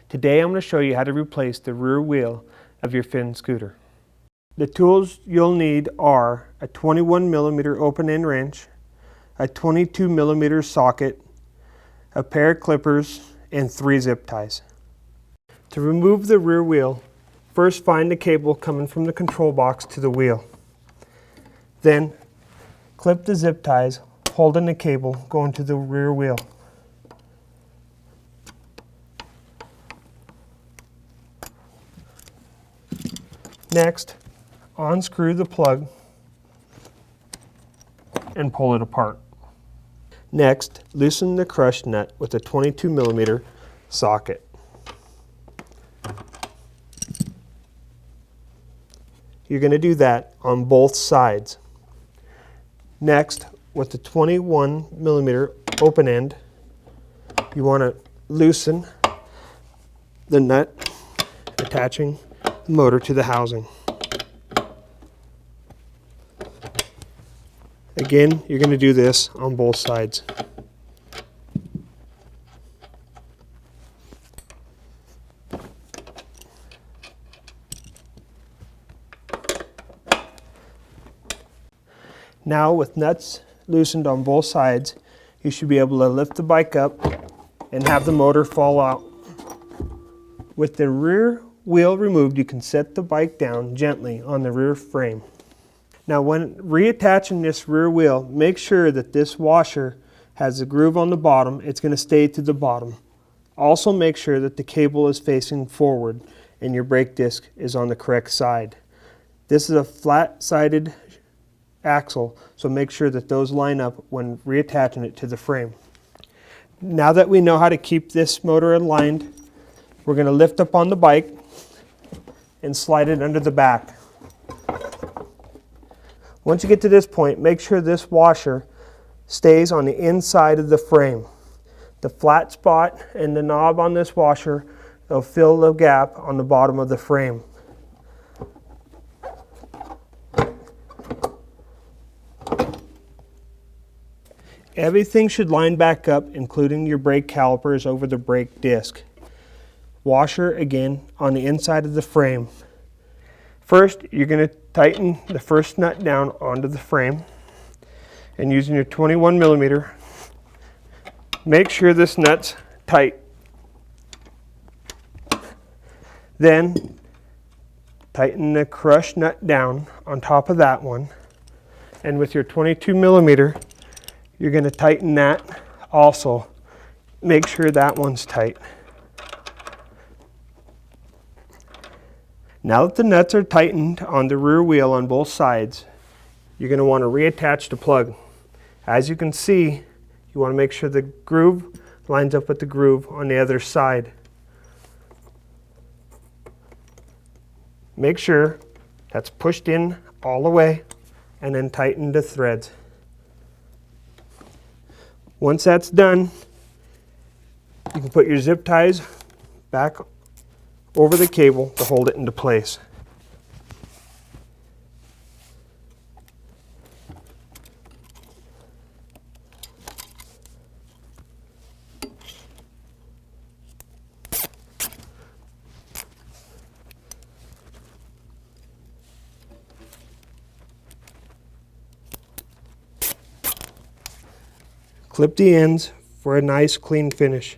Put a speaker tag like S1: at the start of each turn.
S1: Today I'm going to show you how to replace the rear wheel of your Finn scooter. The tools you'll need are a 21mm open-end wrench, a 22mm socket, a pair of clippers, and 3 zip ties. To remove the rear wheel, first find the cable coming from the control box to the wheel. Then clip the zip ties holding the cable going to the rear wheel. Next, unscrew the plug and pull it apart. Next, loosen the crush nut with a 22mm socket. You're going to do that on both sides. Next, with the 21mm open end, you want to loosen the nut attaching the motor to the housing. Again, you're going to do this on both sides. Now, with nuts loosened on both sides, you should be able to lift the bike up and have the motor fall out. With the rear wheel removed, you can set the bike down gently on the rear frame. Now, when reattaching this rear wheel, make sure that this washer has a groove on the bottom. It's going to stay to the bottom. Also, make sure that the cable is facing forward and your brake disc is on the correct side. This is a flat-sided axle, so make sure that those line up when reattaching it to the frame. Now that we know how to keep this motor aligned, we're going to lift up on the bike and slide it under the back. Once you get to this point, make sure this washer stays on the inside of the frame. The flat spot and the knob on this washer will fill the gap on the bottom of the frame. Everything should line back up, including your brake calipers over the brake disc. Washer again on the inside of the frame. First, you're going to tighten the first nut down onto the frame, and using your 21mm, make sure this nut's tight. Then tighten the crush nut down on top of that one, and with your 22mm, you're going to tighten that also. Make sure that one's tight. Now that the nuts are tightened on the rear wheel on both sides, you're going to want to reattach the plug. As you can see, you want to make sure the groove lines up with the groove on the other side. Make sure that's pushed in all the way and then tighten the threads. Once that's done, you can put your zip ties back over the cable to hold it into place. Clip the ends for a nice clean finish.